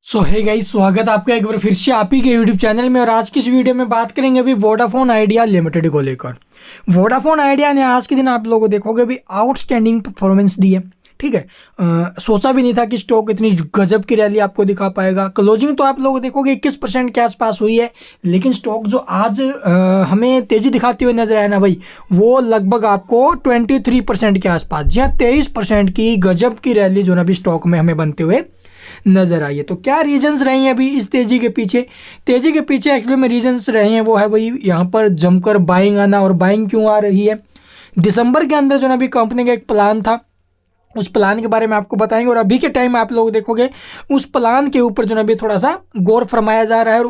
सो hey guys, स्वागत आपका एक बार फिर से आप ही के यूट्यूब चैनल में। और आज की इस वीडियो में बात करेंगे अभी वोडाफोन आइडिया लिमिटेड को लेकर। वोडाफोन आइडिया ने आज के दिन आप लोगों को देखोगे अभी आउटस्टैंडिंग परफॉर्मेंस दी है। ठीक है, सोचा भी नहीं था कि स्टॉक इतनी गजब की रैली आपको दिखा पाएगा। क्लोजिंग तो आप लोग देखोगे 21% के आसपास हुई है, लेकिन स्टॉक जो आज हमें तेजी दिखाते हुए नजर आया ना भाई, वो लगभग आपको 23% के आसपास, जहाँ 23% की गजब की रैली जो ना अभी स्टॉक में हमें बनते हुए नजर आई है। तो क्या रीजंस रहे हैं अभी इस तेजी के पीछे? तेजी के पीछे एक्चुअली में रीजंस रहे हैं वो है भाई, यहाँ पर जमकर बाइंग आना। और बाइंग क्यों आ रही है? दिसंबर के अंदर जो ना अभी कंपनी का एक प्लान था, उस प्लान के बारे में आपको बताएंगे। और अभी के टाइम आप लोग देखोगे उस प्लान के ऊपर जो ना अभी थोड़ा सा गौर फरमाया जा रहा है। और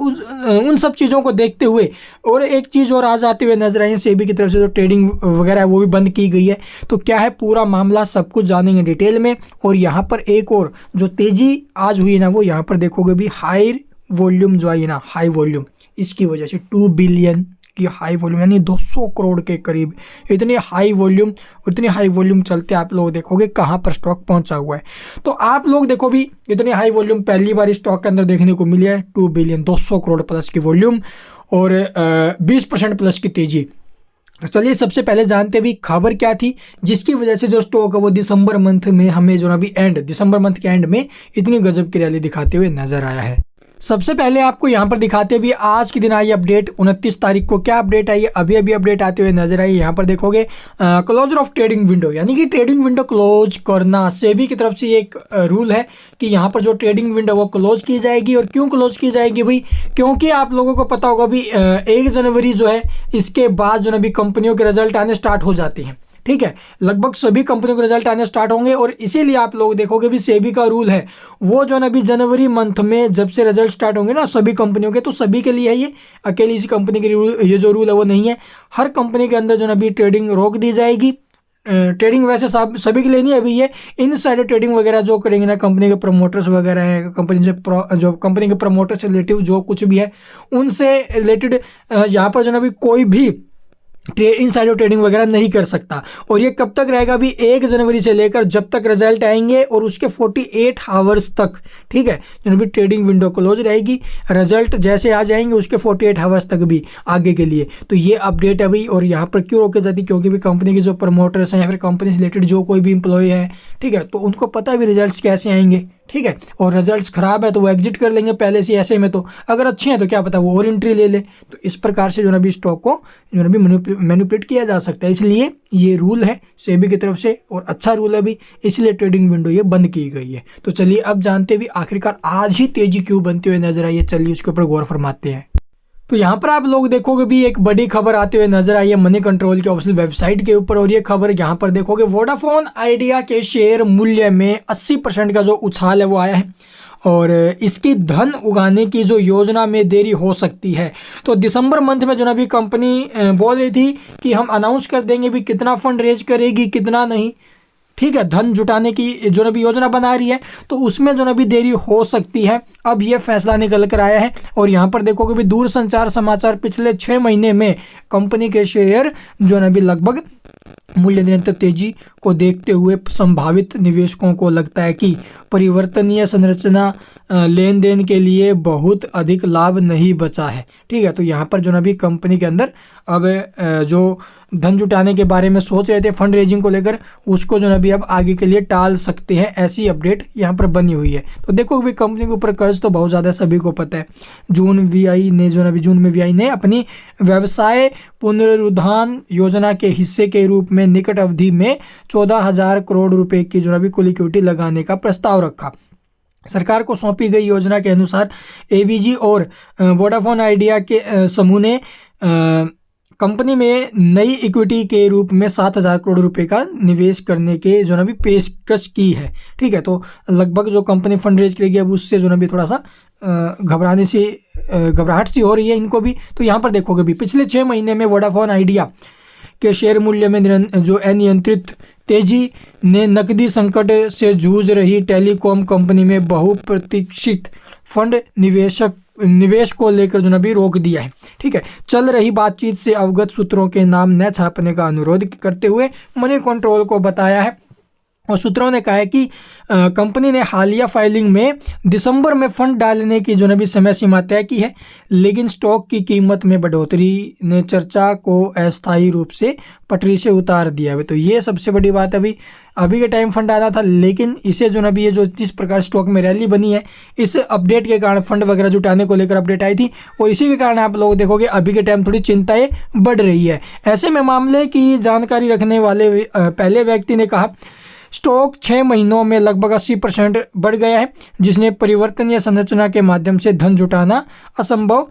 उन सब चीज़ों को देखते हुए और एक चीज़ और आज आते हुए नजर आई है, सेबी की तरफ से जो ट्रेडिंग वगैरह है वो भी बंद की गई है। तो क्या है पूरा मामला, सब कुछ जानेंगे डिटेल में। और यहाँ पर एक और जो तेज़ी आज हुई ना, वो यहाँ पर देखोगे भी हाई वॉल्यूम जो आई ना, हाई वॉल्यूम, इसकी वजह से 2 बिलियन की हाई वॉल्यूम, यानी 200 करोड़ के करीब इतनी हाई वॉल्यूम चलते आप लोग देखोगे कहाँ पर स्टॉक पहुंचा हुआ है। तो आप लोग देखो भी इतनी हाई वॉल्यूम पहली बार स्टॉक के अंदर देखने को मिली है। 2 बिलियन 200 करोड़ प्लस की वॉल्यूम और 20% प्लस की तेजी। तो चलिए सबसे पहले जानते भी खबर क्या थी जिसकी वजह से जो स्टॉक है वो दिसंबर मंथ में हमें जो अभी दिसंबर मंथ के एंड में इतनी गजब की रैली दिखाते हुए नजर आया है। सबसे पहले आपको यहाँ पर दिखाते भी आज के दिन आई अपडेट 29 तारीख को। क्या अपडेट आई है? अभी अपडेट आते हुए नजर आई। यहाँ पर देखोगे क्लोजर ऑफ ट्रेडिंग विंडो, यानी कि ट्रेडिंग विंडो क्लोज करना। सेबी की तरफ से एक रूल है कि यहाँ पर जो ट्रेडिंग विंडो वो क्लोज की जाएगी। और क्यों क्लोज की जाएगी भाई? क्योंकि आप लोगों को पता होगा अभी 1 जनवरी जो है इसके बाद जो अभी कंपनियों के रिजल्ट आने स्टार्ट हो जाते हैं। ठीक है, लगभग सभी कंपनियों के रिजल्ट आने स्टार्ट होंगे। और इसीलिए आप लोग देखोगे भी सेबी का रूल है वो जो ना भी जनवरी मंथ में जब से रिजल्ट स्टार्ट होंगे ना सभी कंपनियों के, तो सभी के लिए है ये, अकेली इसी कंपनी के रूल, ये जो रूल है वो नहीं है। हर कंपनी के अंदर जो ना भी ट्रेडिंग रोक दी जाएगी। ट्रेडिंग वैसे सब सभी के लिए नहीं है अभी, ये इनसाइडर ट्रेडिंग वगैरह जो करेंगे ना कंपनी के प्रमोटर्स वगैरह हैं, कंपनी से जो कंपनी के प्रमोटर से रिलेटिव जो कुछ भी है उनसे रिलेटेड यहाँ पर जो ना भी कोई भी इनसाइडर ट्रेडिंग वगैरह नहीं कर सकता। और ये कब तक रहेगा भी? 1 जनवरी से लेकर जब तक रिजल्ट आएंगे और उसके 48 आवर्स तक। ठीक है, जो भी ट्रेडिंग विंडो क्लोज रहेगी, रिजल्ट जैसे आ जाएंगे उसके 48 आवर्स तक भी आगे के लिए। तो ये अपडेट है भाई। और यहाँ पर क्यों रोके जाती? क्योंकि भी कंपनी के जो प्रमोटर्स हैं या फिर कंपनी से रिलेटेड जो कोई भी एम्प्लॉय है, ठीक है, तो उनको पता है भी रिजल्ट कैसे आएंगे। ठीक है, और रिजल्ट्स खराब है तो वो एग्जिट कर लेंगे पहले से ऐसे में। तो अगर अच्छे हैं तो क्या पता वो और एंट्री ले ले। तो इस प्रकार से जो ना भी स्टॉक को जो ना भी मैनिपुलेट किया जा सकता है। इसलिए ये रूल है सेबी की तरफ से और अच्छा रूल है भी, इसलिए ट्रेडिंग विंडो ये बंद की गई है। तो चलिए अब जानते भी आखिरकार आज ही तेजी क्यों बनती हुई नजर आई है। चलिए उसके ऊपर गौर फरमाते हैं। तो यहाँ पर आप लोग देखोगे भी एक बड़ी खबर आते हुए नजर आई है मनी कंट्रोल की ऑफिशियल वेबसाइट के ऊपर। और ये खबर यहाँ पर देखोगे वोडाफोन आइडिया के शेयर मूल्य में 80% का जो उछाल है वो आया है। और इसकी धन उगाने की जो योजना में देरी हो सकती है। तो दिसंबर मंथ में जो ना भी कंपनी बोल रही थी कि हम अनाउंस कर देंगे भी कितना फंड रेज करेगी कितना नहीं। ठीक है, धन जुटाने की जो ना भी योजना बना रही है, तो उसमें जो ना भी देरी हो सकती है। अब ये फैसला निकल कर आया है। और यहाँ पर देखोगे भी दूरसंचार समाचार पिछले 6 महीने में कंपनी के शेयर जो ना भी लगभग मूल्य निरंतर तेजी को देखते हुए संभावित निवेशकों को लगता है कि परिवर्तनीय संरचना लेन देन के लिए बहुत अधिक लाभ नहीं बचा है। ठीक है, तो यहाँ पर जो ना भी कंपनी के अंदर अब जो धन जुटाने के बारे में सोच रहे थे फंड रेजिंग को लेकर, उसको जो ना भी अब आगे के लिए टाल सकते हैं, ऐसी अपडेट यहाँ पर बनी हुई है। तो देखो भी कंपनी के ऊपर कर्ज तो बहुत ज़्यादा सभी को पता है। जून में वीआई ने अपनी व्यवसाय पुनरुद्धार योजना के हिस्से के रूप में निकट अवधि में 14,000 करोड़ रुपए की जो ना भी कुल इक्विटी लगाने का प्रस्ताव रखा। सरकार को सौंपी गई योजना के अनुसार एवीजी और वोडाफोन आइडिया के समूह ने कंपनी में नई इक्विटी के रूप में 7,000 करोड़ रुपए का निवेश करने के जो ना भी पेशकश की है। ठीक है, तो लगभग जो कंपनी फंड रेज करेगी अब उससे जो ना भी थोड़ा सा घबराहट सी हो रही है इनको भी। तो यहाँ पर देखोगे भी पिछले 6 महीने में वोडाफोन आइडिया के शेयर मूल्य में जो अनियंत्रित तेजी ने नकदी संकट से जूझ रही टेलीकॉम कंपनी में बहुप्रतीक्षित फंड निवेश को लेकर जो ना भी रोक दिया है। ठीक है, चल रही बातचीत से अवगत सूत्रों के नाम न छापने का अनुरोध करते हुए मनी कंट्रोल को बताया है। और सूत्रों ने कहा है कि कंपनी ने हालिया फाइलिंग में दिसंबर में फंड डालने की जो है भी समय सीमा तय की है, लेकिन स्टॉक की कीमत में बढ़ोतरी ने चर्चा को अस्थायी रूप से पटरी से उतार दिया है। तो ये सबसे बड़ी बात है। अभी के टाइम फंड आना था, लेकिन इसे जो है भी ये जो जिस प्रकार स्टॉक में रैली बनी है, इस अपडेट के कारण फंड वगैरह जुटाने को लेकर अपडेट आई थी, और इसी के कारण आप लोग देखोगे अभी के टाइम थोड़ी चिंताएं बढ़ रही है। ऐसे में मामले की जानकारी रखने वाले पहले व्यक्ति ने कहा, स्टॉक 6 महीनों में लगभग 80% बढ़ गया है, जिसने परिवर्तनीय संरचना के माध्यम से धन जुटाना असंभव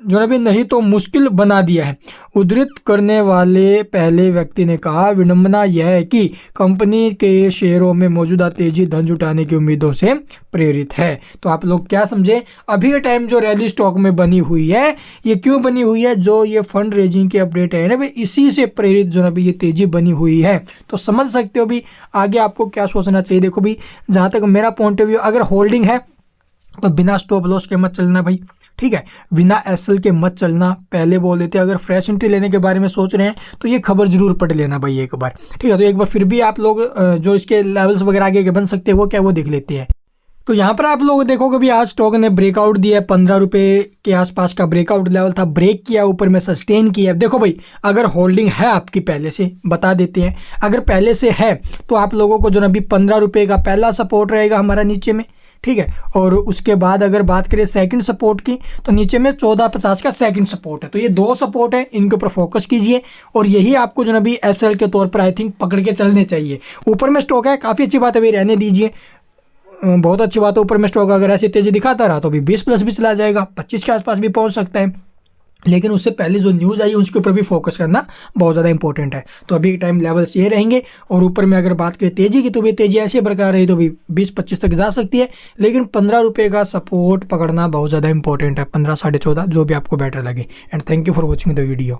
जो है भी नहीं तो मुश्किल बना दिया है। उद्धृत करने वाले पहले व्यक्ति ने कहा, विडंबना यह है कि कंपनी के शेयरों में मौजूदा तेजी धन जुटाने की उम्मीदों से प्रेरित है। तो आप लोग क्या समझे, अभी के टाइम जो रैली स्टॉक में बनी हुई है, ये क्यों बनी हुई है? जो ये फंड रेजिंग की अपडेट है ना भाई, इसी से प्रेरित जो है भी ये तेजी बनी हुई है। तो समझ सकते हो भी आगे आपको क्या सोचना चाहिए। देखो भी, जहाँ तक मेरा पॉइंट ऑफ व्यू, अगर होल्डिंग है तो बिना स्टॉप लॉस के मत चलना भाई, ठीक है, बिना एसएल के मत चलना। पहले बोल देते, अगर फ्रेश एंट्री लेने के बारे में सोच रहे हैं तो ये खबर जरूर पढ़ लेना भाई एक बार, ठीक है। तो एक बार फिर भी आप लोग जो इसके लेवल्स वगैरह आगे के बन सकते हैं वो क्या, वो देख लेते हैं। तो यहाँ पर आप लोग देखोगे भी आज स्टॉक ने ब्रेकआउट दिया, 15 रुपये के आसपास का ब्रेकआउट लेवल था, ब्रेक किया, ऊपर में सस्टेन किया। देखो भाई, अगर होल्डिंग है आपकी, पहले से बता देते हैं, अगर पहले से है तो आप लोगों को जो ना भी 15 रुपये का पहला सपोर्ट रहेगा हमारा नीचे में, ठीक है। और उसके बाद अगर बात करें सेकंड सपोर्ट की, तो नीचे में 14.50 का सेकंड सपोर्ट है। तो ये 2 सपोर्ट है, इनके ऊपर फोकस कीजिए, और यही आपको जो ना भी एसएल के तौर पर आई थिंक पकड़ के चलने चाहिए। ऊपर में स्टॉक है, काफ़ी अच्छी बात है भाई, रहने दीजिए, बहुत अच्छी बात है। ऊपर में स्टॉक अगर ऐसी तेजी दिखाता रहा तो भी 20+ भी चला जाएगा, 25 के आसपास भी पहुंच सकता है। लेकिन उससे पहले जो न्यूज़ आई उसके ऊपर भी फोकस करना बहुत ज़्यादा इंपॉर्टेंट है। तो अभी टाइम लेवल्स ये रहेंगे, और ऊपर में अगर बात करें तेजी की, तो भी तेजी ऐसे बरकरार रही तो भी 20-25 तक जा सकती है, लेकिन 15 रुपये का सपोर्ट पकड़ना बहुत ज़्यादा इंपॉर्टेंट है, 15 साढ़े 14, जो भी आपको बेटर लगे। And thank you for watching the video.